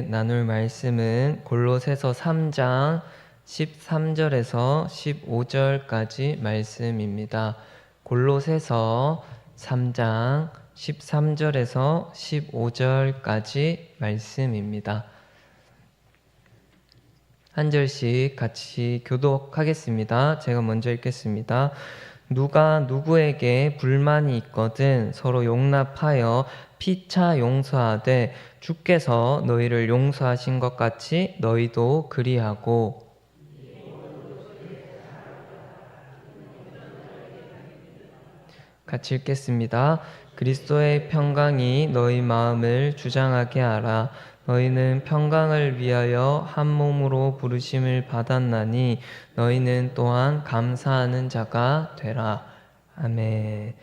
나눌 말씀은 골로새서 3장 13절에서 15절까지 말씀입니다. 골로새서 3장 13절에서 15절까지 말씀입니다. 한 절씩 같이 교독하겠습니다. 제가 먼저 읽겠습니다. 누가 누구에게 불만이 있거든 서로 용납하여 피차 용서하되 주께서 너희를 용서하신 것 같이 너희도 그리하고. 같이 읽겠습니다. 그리스도의 평강이 너희 마음을 주장하게 하라. 너희는 평강을 위하여 한 몸으로 부르심을 받았나니 너희는 또한 감사하는 자가 되라. 아멘.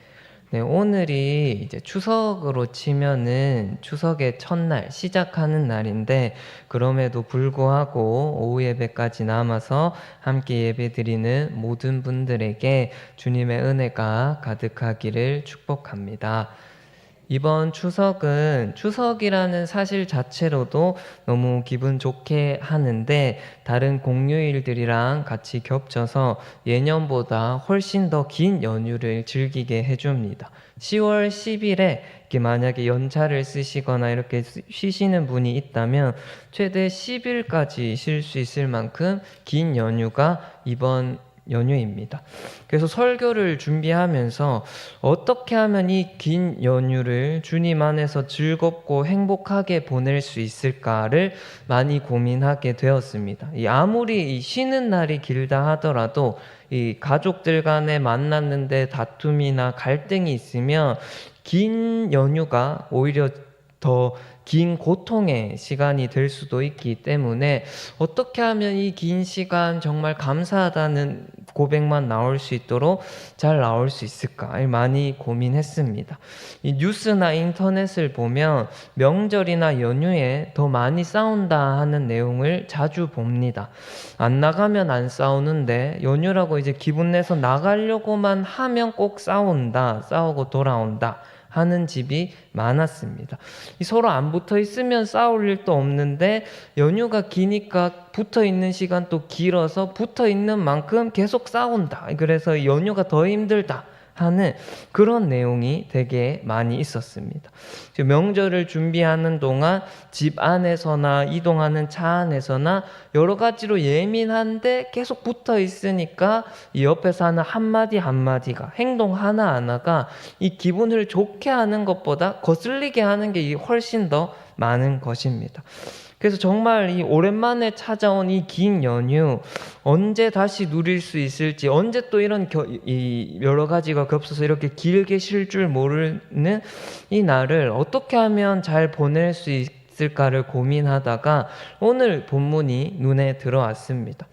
네, 오늘이 이제 추석으로 치면은 추석의 첫날 시작하는 날인데, 그럼에도 불구하고 오후 예배까지 남아서 함께 예배드리는 모든 분들에게 주님의 은혜가 가득하기를 축복합니다. 이번 추석은 추석이라는 사실 자체로도 너무 기분 좋게 하는데, 다른 공휴일들이랑 같이 겹쳐서 예년보다 훨씬 더 긴 연휴를 즐기게 해줍니다. 10월 10일에 만약에 연차를 쓰시거나 이렇게 쉬시는 분이 있다면 최대 10일까지 쉴 수 있을 만큼 긴 연휴가 이번 연휴입니다. 그래서 설교를 준비하면서 어떻게 하면 이 긴 연휴를 주님 안에서 즐겁고 행복하게 보낼 수 있을까를 많이 고민하게 되었습니다. 아무리 쉬는 날이 길다 하더라도 이 가족들 간에 만났는데 다툼이나 갈등이 있으면 긴 연휴가 오히려 더 긴 고통의 시간이 될 수도 있기 때문에 어떻게 하면 이 긴 시간 정말 감사하다는 고백만 나올 수 있도록 잘 나올 수 있을까 많이 고민했습니다. 이 뉴스나 인터넷을 보면 명절이나 연휴에 더 많이 싸운다 하는 내용을 자주 봅니다. 안 나가면 안 싸우는데 연휴라고 이제 기분 내서 나가려고만 하면 꼭 싸우고 돌아온다 하는 집이 많았습니다. 서로 안 붙어 있으면 싸울 일도 없는데 연휴가 기니까 붙어 있는 시간도 길어서 붙어 있는 만큼 계속 싸운다. 그래서 연휴가 더 힘들다 하는 그런 내용이 되게 많이 있었습니다. 명절을 준비하는 동안 집 안에서나 이동하는 차 안에서나 여러 가지로 예민한데 계속 붙어 있으니까 이 옆에서 하는 한마디가 행동 하나하나가 이 기분을 좋게 하는 것보다 거슬리게 하는 게 훨씬 더 많은 것입니다. 그래서 정말 이 오랜만에 찾아온 이 긴 연휴 언제 다시 누릴 수 있을지, 언제 또 이런 이 여러 가지가 겹쳐서 이렇게 길게 쉴 줄 모르는 이 날을 어떻게 하면 잘 보낼 수 있을까를 고민하다가 오늘 본문이 눈에 들어왔습니다.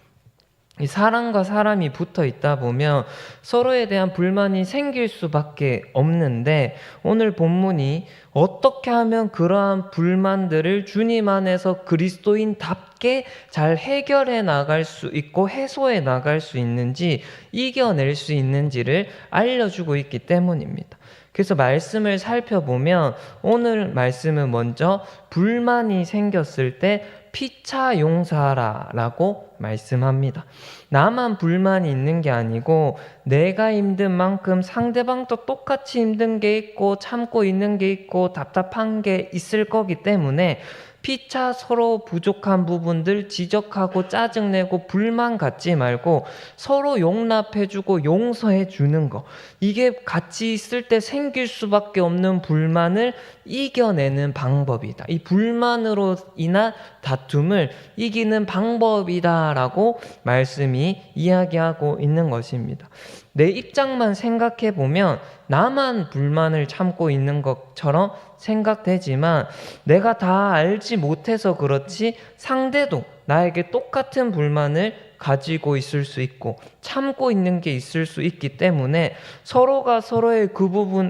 이 사람과 사람이 붙어 있다 보면 서로에 대한 불만이 생길 수밖에 없는데, 오늘 본문이 어떻게 하면 그러한 불만들을 주님 안에서 그리스도인답게 잘 해결해 나갈 수 있고 해소해 나갈 수 있는지, 이겨낼 수 있는지를 알려주고 있기 때문입니다. 그래서 말씀을 살펴보면 오늘 말씀은 먼저 불만이 생겼을 때 피차 용서하라 라고 말씀합니다. 나만 불만이 있는 게 아니고 내가 힘든 만큼 상대방도 똑같이 힘든 게 있고 참고 있는 게 있고 답답한 게 있을 거기 때문에 피차 서로 부족한 부분들 지적하고 짜증내고 불만 갖지 말고 서로 용납해주고 용서해주는 거, 이게 같이 있을 때 생길 수밖에 없는 불만을 이겨내는 방법이다. 이 불만으로 인한 다툼을 이기는 방법이다라고 말씀이 이야기하고 있는 것입니다. 내 입장만 생각해보면 나만 불만을 참고 있는 것처럼 생각되지만 내가 다 알지 못해서 그렇지 상대도 나에게 똑같은 불만을 가지고 있을 수 있고 참고 있는 게 있을 수 있기 때문에 서로가 서로의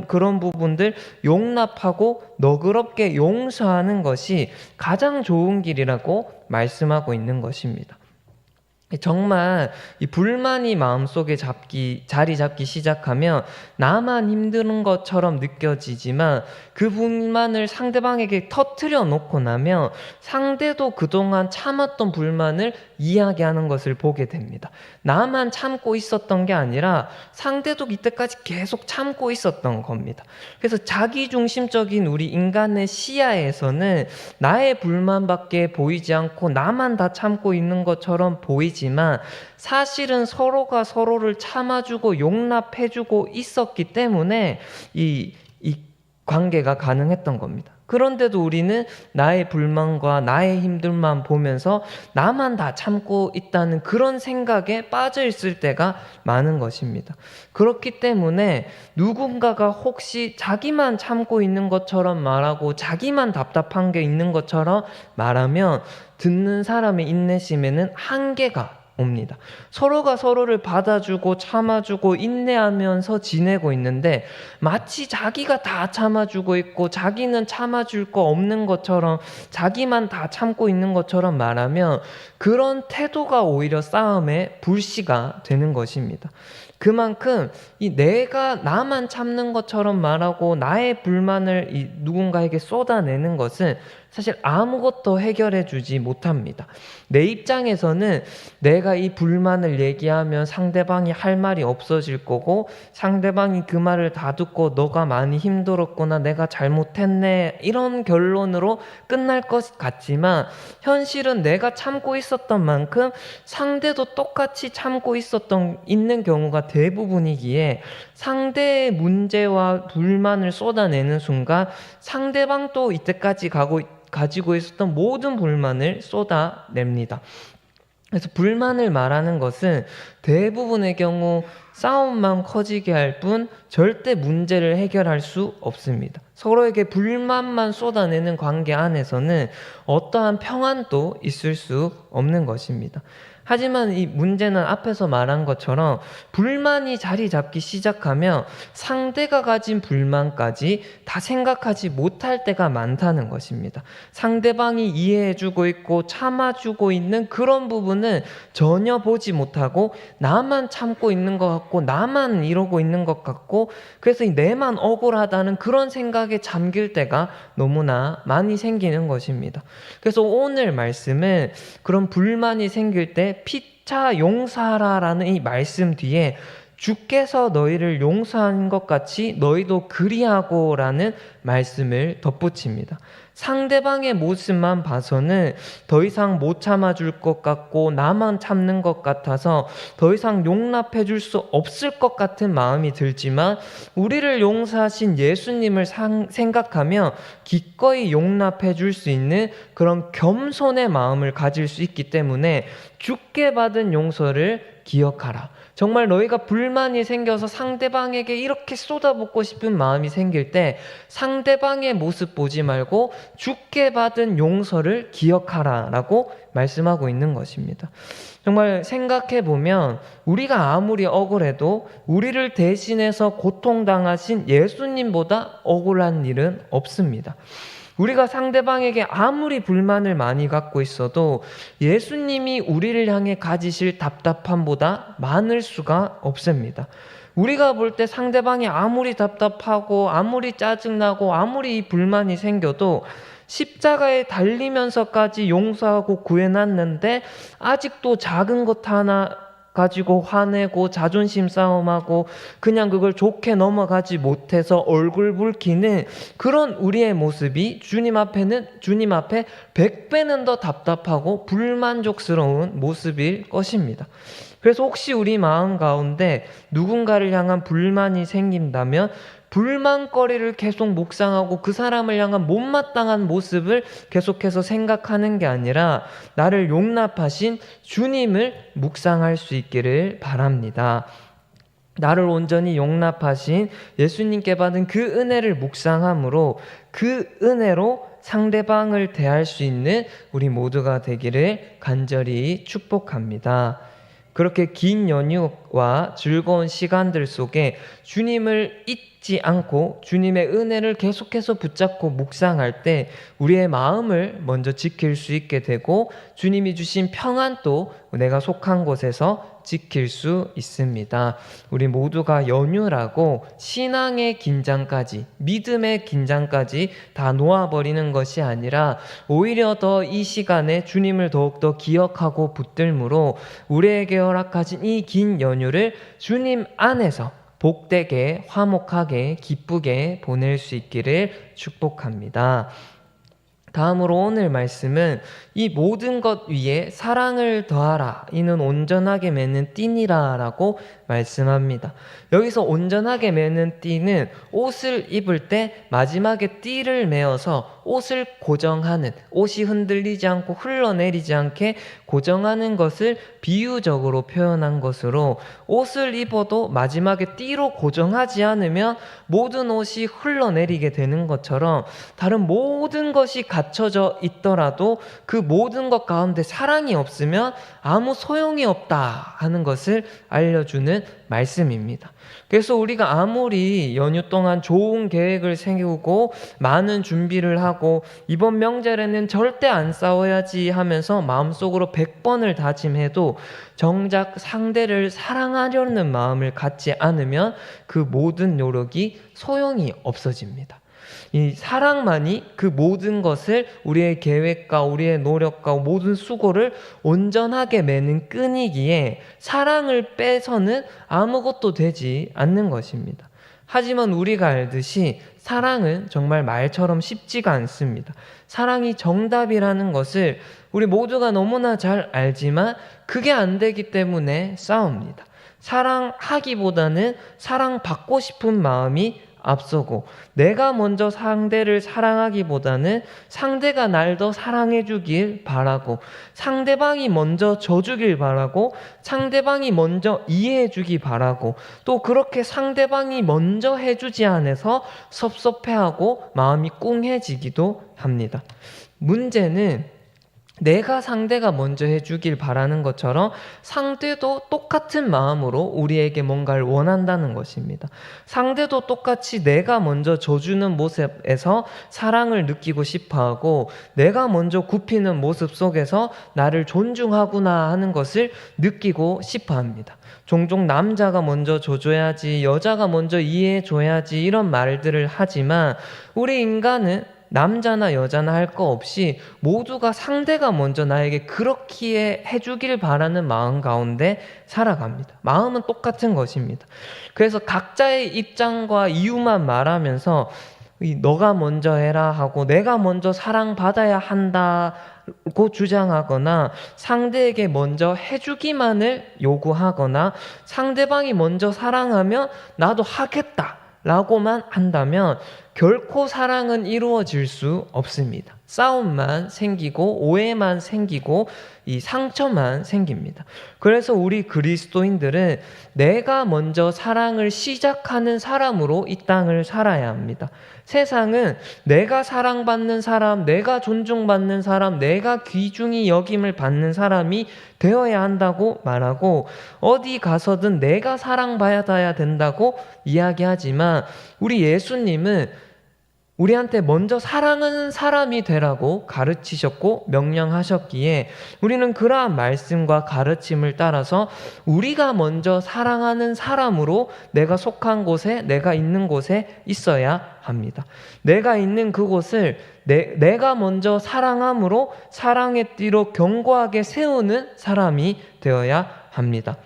그런 부분들 용납하고 너그럽게 용서하는 것이 가장 좋은 길이라고 말씀하고 있는 것입니다. 정말 이 불만이 마음속에 자리 잡기 시작하면 나만 힘든 것처럼 느껴지지만 그 불만을 상대방에게 터뜨려 놓고 나면 상대도 그동안 참았던 불만을 이야기하는 것을 보게 됩니다. 나만 참고 있었던 게 아니라 상대도 이때까지 계속 참고 있었던 겁니다. 그래서 자기중심적인 우리 인간의 시야에서는 나의 불만밖에 보이지 않고 나만 다 참고 있는 것처럼 보이지만 사실은 서로가 서로를 참아주고 용납해주고 있었기 때문에 이 관계가 가능했던 겁니다. 그런데도 우리는 나의 불만과 나의 힘들만 보면서 나만 다 참고 있다는 그런 생각에 빠져 있을 때가 많은 것입니다. 그렇기 때문에 누군가가 혹시 자기만 참고 있는 것처럼 말하고 자기만 답답한 게 있는 것처럼 말하면 듣는 사람의 인내심에는 한계가 옵니다. 서로가 서로를 받아주고 참아주고 인내하면서 지내고 있는데 마치 자기가 다 참아주고 있고 자기는 참아줄 거 없는 것처럼 자기만 다 참고 있는 것처럼 말하면 그런 태도가 오히려 싸움의 불씨가 되는 것입니다. 그만큼 내가 나만 참는 것처럼 말하고 나의 불만을 누군가에게 쏟아내는 것은 사실 아무것도 해결해 주지 못합니다. 내 입장에서는 내가 이 불만을 얘기하면 상대방이 할 말이 없어질 거고 상대방이 그 말을 다 듣고 너가 많이 힘들었구나, 내가 잘못했네, 이런 결론으로 끝날 것 같지만 현실은 내가 참고 있었던 만큼 상대도 똑같이 참고 있는 경우가 대부분이기에 상대의 문제와 불만을 쏟아내는 순간 상대방도 이때까지 가지고 있었던 모든 불만을 쏟아냅니다. 그래서 불만을 말하는 것은 대부분의 경우 싸움만 커지게 할 뿐 절대 문제를 해결할 수 없습니다. 서로에게 불만만 쏟아내는 관계 안에서는 어떠한 평안도 있을 수 없는 것입니다. 하지만 이 문제는 앞에서 말한 것처럼 불만이 자리 잡기 시작하면 상대가 가진 불만까지 다 생각하지 못할 때가 많다는 것입니다. 상대방이 이해해주고 있고 참아주고 있는 그런 부분은 전혀 보지 못하고 나만 참고 있는 것 같고 나만 이러고 있는 것 같고 그래서 내만 억울하다는 그런 생각에 잠길 때가 너무나 많이 생기는 것입니다. 그래서 오늘 말씀은 그런 불만이 생길 때 피차 용서하라라는 이 말씀 뒤에 주께서 너희를 용서한 것 같이 너희도 그리하고라는 말씀을 덧붙입니다. 상대방의 모습만 봐서는 더 이상 못 참아줄 것 같고 나만 참는 것 같아서 더 이상 용납해 줄 수 없을 것 같은 마음이 들지만 우리를 용서하신 예수님을 생각하며 기꺼이 용납해 줄 수 있는 그런 겸손의 마음을 가질 수 있기 때문에 주께 받은 용서를 기억하라. 정말 너희가 불만이 생겨서 상대방에게 이렇게 쏟아붓고 싶은 마음이 생길 때 상대방의 모습 보지 말고 주께 받은 용서를 기억하라 라고 말씀하고 있는 것입니다. 정말 생각해보면 우리가 아무리 억울해도 우리를 대신해서 고통당하신 예수님보다 억울한 일은 없습니다. 우리가 상대방에게 아무리 불만을 많이 갖고 있어도 예수님이 우리를 향해 가지실 답답함보다 많을 수가 없습니다. 우리가 볼 때 상대방이 아무리 답답하고 아무리 짜증나고 아무리 불만이 생겨도 십자가에 달리면서까지 용서하고 구해놨는데 아직도 작은 것 하나 가지고 화내고 자존심 싸움하고 그냥 그걸 좋게 넘어가지 못해서 얼굴 붉히는 그런 우리의 모습이 주님 앞에 100배는 더 답답하고 불만족스러운 모습일 것입니다. 그래서 혹시 우리 마음 가운데 누군가를 향한 불만이 생긴다면 불만거리를 계속 묵상하고 그 사람을 향한 못마땅한 모습을 계속해서 생각하는 게 아니라 나를 용납하신 주님을 묵상할 수 있기를 바랍니다. 나를 온전히 용납하신 예수님께 받은 그 은혜를 묵상함으로 그 은혜로 상대방을 대할 수 있는 우리 모두가 되기를 간절히 축복합니다. 그렇게 긴 연휴와 즐거운 시간들 속에 주님을 잊지 않고 주님의 은혜를 계속해서 붙잡고 묵상할 때 우리의 마음을 먼저 지킬 수 있게 되고 주님이 주신 평안도 내가 속한 곳에서 지킬 수 있습니다. 우리 모두가 연휴라고 신앙의 긴장까지, 믿음의 긴장까지 다 놓아버리는 것이 아니라 오히려 더 이 시간에 주님을 더욱더 기억하고 붙들므로 우리에게 허락하신 이 긴 연휴를 주님 안에서 복되게, 화목하게, 기쁘게 보낼 수 있기를 축복합니다. 다음으로 오늘 말씀은 이 모든 것 위에 사랑을 더하라. 이는 온전하게 매는 띠니라 라고 말씀합니다. 여기서 온전하게 매는 띠는 옷을 입을 때 마지막에 띠를 매어서 옷을 고정하는, 옷이 흔들리지 않고 흘러내리지 않게 고정하는 것을 비유적으로 표현한 것으로 옷을 입어도 마지막에 띠로 고정하지 않으면 모든 옷이 흘러내리게 되는 것처럼 다른 모든 것이 갖춰져 있더라도 그 모든 것 가운데 사랑이 없으면 아무 소용이 없다 하는 것을 알려주는 말씀입니다. 그래서 우리가 아무리 연휴 동안 좋은 계획을 세우고 많은 준비를 하고 이번 명절에는 절대 안 싸워야지 하면서 마음속으로 100번을 다짐해도 정작 상대를 사랑하려는 마음을 갖지 않으면 그 모든 노력이 소용이 없어집니다. 이 사랑만이 그 모든 것을 우리의 계획과 우리의 노력과 모든 수고를 온전하게 매는 끈이기에 사랑을 빼서는 아무것도 되지 않는 것입니다. 하지만 우리가 알듯이 사랑은 정말 말처럼 쉽지가 않습니다. 사랑이 정답이라는 것을 우리 모두가 너무나 잘 알지만 그게 안 되기 때문에 싸웁니다. 사랑하기보다는 사랑받고 싶은 마음이 앞서고 내가 먼저 상대를 사랑하기보다는 상대가 날 더 사랑해 주길 바라고 상대방이 먼저 져주길 바라고 상대방이 먼저 이해해 주기 바라고 또 그렇게 상대방이 먼저 해주지 않아서 섭섭해하고 마음이 꿍해지기도 합니다. 문제는 내가 상대가 먼저 해주길 바라는 것처럼 상대도 똑같은 마음으로 우리에게 뭔가를 원한다는 것입니다. 상대도 똑같이 내가 먼저 져주는 모습에서 사랑을 느끼고 싶어하고 내가 먼저 굽히는 모습 속에서 나를 존중하구나 하는 것을 느끼고 싶어합니다. 종종 남자가 먼저 져줘야지, 여자가 먼저 이해해줘야지 이런 말들을 하지만 우리 인간은 남자나 여자나 할 거 없이 모두가 상대가 먼저 나에게 그렇게 해주길 바라는 마음 가운데 살아갑니다. 마음은 똑같은 것입니다. 그래서 각자의 입장과 이유만 말하면서 너가 먼저 해라 하고 내가 먼저 사랑받아야 한다고 주장하거나 상대에게 먼저 해주기만을 요구하거나 상대방이 먼저 사랑하면 나도 하겠다 라고만 한다면 결코 사랑은 이루어질 수 없습니다. 싸움만 생기고 오해만 생기고 이 상처만 생깁니다. 그래서 우리 그리스도인들은 내가 먼저 사랑을 시작하는 사람으로 이 땅을 살아야 합니다. 세상은 내가 사랑받는 사람, 내가 존중받는 사람, 내가 귀중히 여김을 받는 사람이 되어야 한다고 말하고 어디 가서든 내가 사랑받아야 된다고 이야기하지만 우리 예수님은 우리한테 먼저 사랑하는 사람이 되라고 가르치셨고 명령하셨기에 우리는 그러한 말씀과 가르침을 따라서 우리가 먼저 사랑하는 사람으로 내가 속한 곳에 내가 있는 곳에 있어야 합니다. 내가 있는 그곳을 내가 먼저 사랑함으로 사랑의 띠로 견고하게 세우는 사람이 되어야 합니다.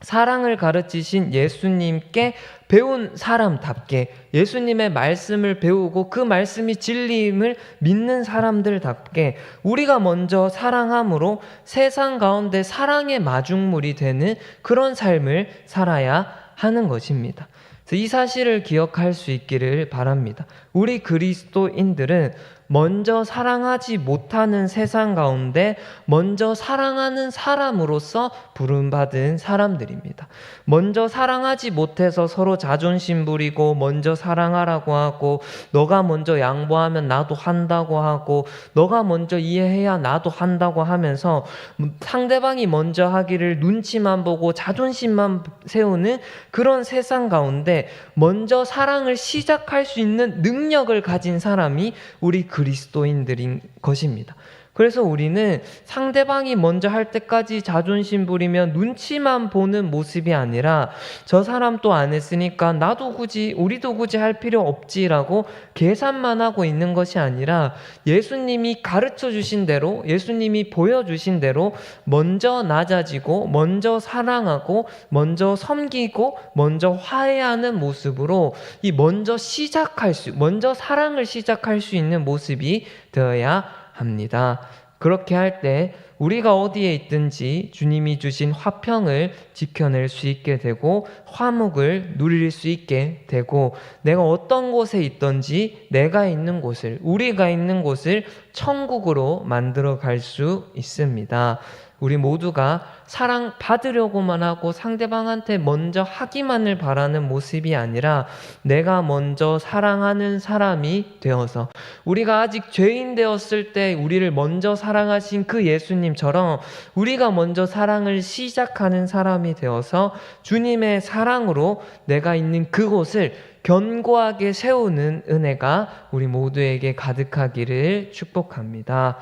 사랑을 가르치신 예수님께 배운 사람답게 예수님의 말씀을 배우고 그 말씀이 진리임을 믿는 사람들답게 우리가 먼저 사랑함으로 세상 가운데 사랑의 마중물이 되는 그런 삶을 살아야 하는 것입니다. 이 사실을 기억할 수 있기를 바랍니다. 우리 그리스도인들은 먼저 사랑하지 못하는 세상 가운데 먼저 사랑하는 사람으로서 부름받은 사람들입니다. 먼저 사랑하지 못해서 서로 자존심 부리고 먼저 사랑하라고 하고 너가 먼저 양보하면 나도 한다고 하고 너가 먼저 이해해야 나도 한다고 하면서 상대방이 먼저 하기를 눈치만 보고 자존심만 세우는 그런 세상 가운데 먼저 사랑을 시작할 수 있는 능력을 가진 사람이 우리 그리스도인들인 것입니다. 그래서 우리는 상대방이 먼저 할 때까지 자존심 부리면 눈치만 보는 모습이 아니라 저 사람 또 안 했으니까 우리도 굳이 할 필요 없지라고 계산만 하고 있는 것이 아니라 예수님이 가르쳐 주신 대로, 예수님이 보여주신 대로 먼저 낮아지고 먼저 사랑하고 먼저 섬기고 먼저 화해하는 모습으로 먼저 사랑을 시작할 수 있는 모습이 되어야 합니다. 그렇게 할 때 우리가 어디에 있든지 주님이 주신 화평을 지켜낼 수 있게 되고 화목을 누릴 수 있게 되고 내가 어떤 곳에 있든지 우리가 있는 곳을 천국으로 만들어 갈 수 있습니다. 우리 모두가 사랑 받으려고만 하고 상대방한테 먼저 하기만을 바라는 모습이 아니라 내가 먼저 사랑하는 사람이 되어서 우리가 아직 죄인 되었을 때 우리를 먼저 사랑하신 그 예수님처럼 우리가 먼저 사랑을 시작하는 사람이 되어서 주님의 사랑으로 내가 있는 그곳을 견고하게 세우는 은혜가 우리 모두에게 가득하기를 축복합니다.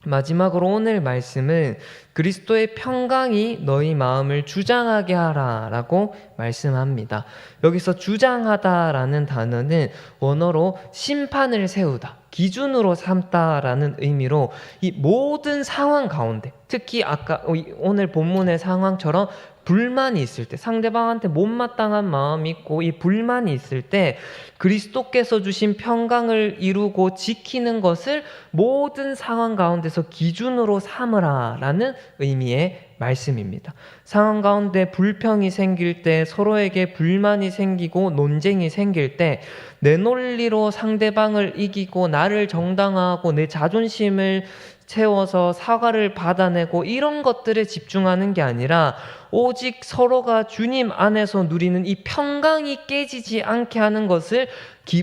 마지막으로 오늘 말씀은 그리스도의 평강이 너희 마음을 주장하게 하라 라고 말씀합니다. 여기서 주장하다라는 단어는 원어로 심판을 세우다, 기준으로 삼다라는 의미로 이 모든 상황 가운데, 특히 아까 오늘 본문의 상황처럼 불만이 있을 때, 상대방한테 못마땅한 마음이 있고 이 불만이 있을 때 그리스도께서 주신 평강을 이루고 지키는 것을 모든 상황 가운데서 기준으로 삼으라 라는 의미의 말씀입니다. 상황 가운데 불평이 생길 때, 서로에게 불만이 생기고 논쟁이 생길 때 내 논리로 상대방을 이기고 나를 정당화하고 내 자존심을 채워서 사과를 받아내고 이런 것들에 집중하는 게 아니라 오직 서로가 주님 안에서 누리는 이 평강이 깨지지 않게 하는 것을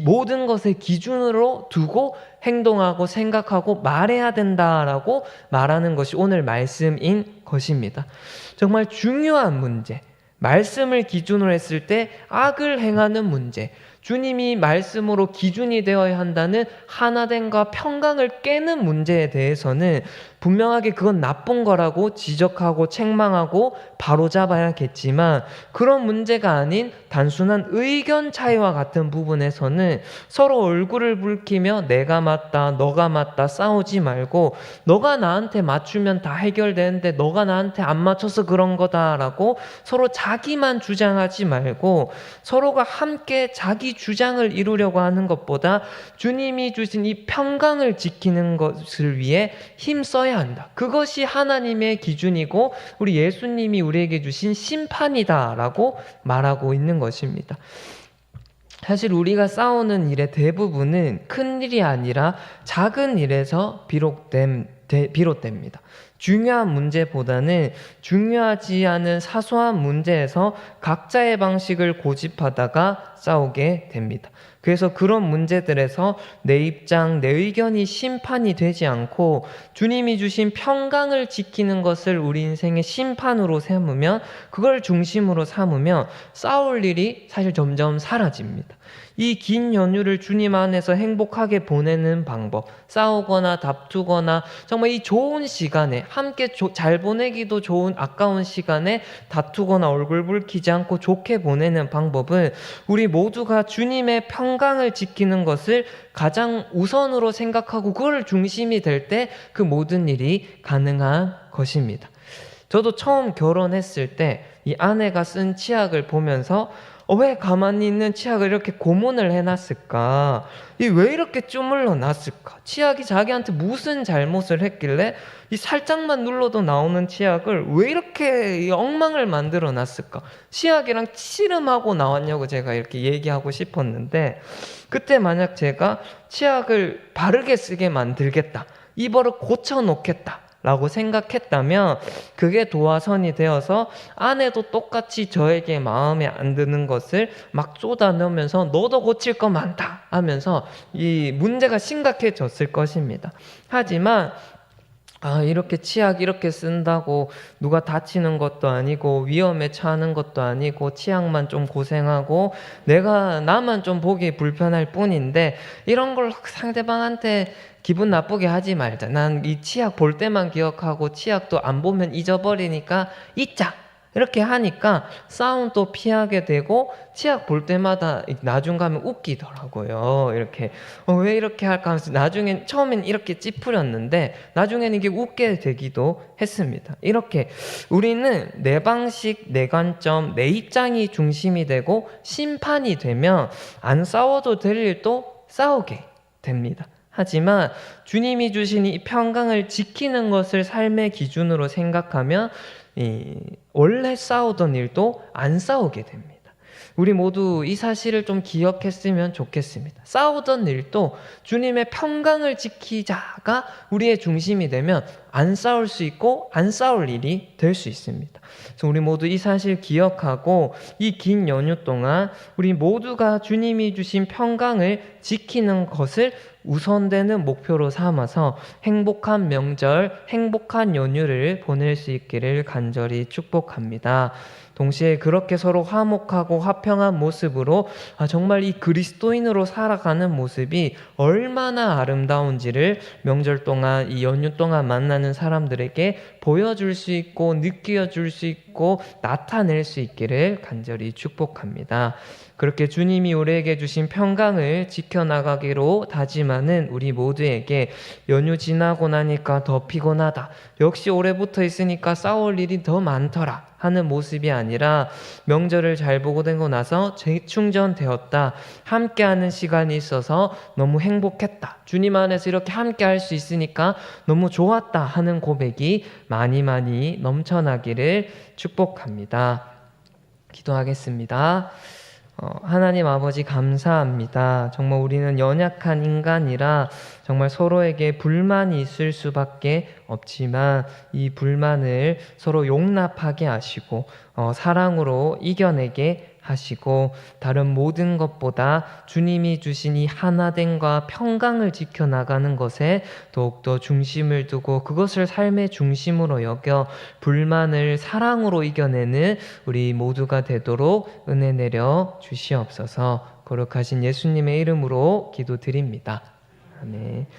모든 것의 기준으로 두고 행동하고 생각하고 말해야 된다라고 말하는 것이 오늘 말씀인 것입니다. 정말 중요한 문제, 말씀을 기준으로 했을 때 악을 행하는 문제, 주님이 말씀으로 기준이 되어야 한다는 하나됨과 평강을 깨는 문제에 대해서는 분명하게 그건 나쁜 거라고 지적하고 책망하고 바로잡아야겠지만 그런 문제가 아닌 단순한 의견 차이와 같은 부분에서는 서로 얼굴을 붉히며 내가 맞다, 너가 맞다 싸우지 말고 너가 나한테 맞추면 다 해결되는데 너가 나한테 안 맞춰서 그런 거다라고 서로 자기만 주장하지 말고 서로가 함께 자기 주장을 이루려고 하는 것보다 주님이 주신 이 평강을 지키는 것을 위해 힘써야 한다. 그것이 하나님의 기준이고 우리 예수님이 우리에게 주신 심판이다라고 말하고 있는 것입니다. 사실 우리가 싸우는 일의 대부분은 큰 일이 아니라 작은 일에서 비롯됩니다. 중요한 문제보다는 중요하지 않은 사소한 문제에서 각자의 방식을 고집하다가 싸우게 됩니다. 그래서 그런 문제들에서 내 입장, 내 의견이 심판이 되지 않고 주님이 주신 평강을 지키는 것을 우리 인생의 심판으로 삼으면, 그걸 중심으로 삼으면 싸울 일이 사실 점점 사라집니다. 이 긴 연휴를 주님 안에서 행복하게 보내는 방법, 싸우거나 다투거나 정말 이 좋은 시간에 함께 잘 보내기도 좋은 아까운 시간에 다투거나 얼굴 붉히지 않고 좋게 보내는 방법은 우리 모두가 주님의 평강을 지키는 것을 가장 우선으로 생각하고 그걸 중심이 될 때 그 모든 일이 가능한 것입니다. 저도 처음 결혼했을 때 이 아내가 쓴 치약을 보면서 왜 가만히 있는 치약을 이렇게 고문을 해놨을까? 이 왜 이렇게 주물러 놨을까? 치약이 자기한테 무슨 잘못을 했길래 이 살짝만 눌러도 나오는 치약을 왜 이렇게 이 엉망을 만들어 놨을까? 치약이랑 씨름하고 나왔냐고 제가 이렇게 얘기하고 싶었는데, 그때 만약 제가 치약을 바르게 쓰게 만들겠다, 이 버릇 고쳐놓겠다 라고 생각했다면, 그게 도화선이 되어서 아내도 똑같이 저에게 마음에 안 드는 것을 막 쏟아내면서 너도 고칠 거 많다 하면서 이 문제가 심각해졌을 것입니다. 하지만 이렇게 치약 이렇게 쓴다고 누가 다치는 것도 아니고 위험에 처하는 것도 아니고 치약만 좀 고생하고 나만 좀 보기 불편할 뿐인데, 이런 걸 상대방한테 기분 나쁘게 하지 말자. 난 이 치약 볼 때만 기억하고 치약도 안 보면 잊어버리니까 잊자. 이렇게 하니까 싸움도 피하게 되고 치약 볼 때마다 나중 가면 웃기더라고요. 이렇게 왜 이렇게 할까 하면서 나중엔 처음엔 이렇게 찌푸렸는데 나중에는 이게 웃게 되기도 했습니다. 이렇게 우리는 내 방식, 내 관점, 내 입장이 중심이 되고 심판이 되면 안 싸워도 될 일도 싸우게 됩니다. 하지만 주님이 주신 이 평강을 지키는 것을 삶의 기준으로 생각하면 원래 싸우던 일도 안 싸우게 됩니다. 우리 모두 이 사실을 좀 기억했으면 좋겠습니다. 싸우던 일도 주님의 평강을 지키자가 우리의 중심이 되면 안 싸울 수 있고 안 싸울 일이 될 수 있습니다. 그래서 우리 모두 이 사실 기억하고 이 긴 연휴 동안 우리 모두가 주님이 주신 평강을 지키는 것을 우선되는 목표로 삼아서 행복한 명절, 행복한 연휴를 보낼 수 있기를 간절히 축복합니다. 동시에 그렇게 서로 화목하고 화평한 모습으로 정말 이 그리스도인으로 살아가는 모습이 얼마나 아름다운지를 명절 동안, 이 연휴 동안 만나는 사람들에게 보여줄 수 있고 느껴줄 수 있고 나타낼 수 있기를 간절히 축복합니다. 그렇게 주님이 우리에게 주신 평강을 지켜나가기로 다짐하는 우리 모두에게 연휴 지나고 나니까 더 피곤하다, 역시 올해 붙어 있으니까 싸울 일이 더 많더라 하는 모습이 아니라, 명절을 잘 보고 되고 나서 재충전되었다, 함께하는 시간이 있어서 너무 행복했다, 주님 안에서 이렇게 함께할 수 있으니까 너무 좋았다 하는 고백이 많이 많이 넘쳐나기를 축복합니다. 기도하겠습니다. 하나님 아버지 감사합니다. 정말 우리는 연약한 인간이라 정말 서로에게 불만이 있을 수밖에 없지만 이 불만을 서로 용납하게 하시고 사랑으로 이겨내게 하시고, 다른 모든 것보다 주님이 주신 이 하나됨과 평강을 지켜나가는 것에 더욱더 중심을 두고 그것을 삶의 중심으로 여겨 불만을 사랑으로 이겨내는 우리 모두가 되도록 은혜 내려 주시옵소서. 거룩하신 예수님의 이름으로 기도드립니다. 아멘.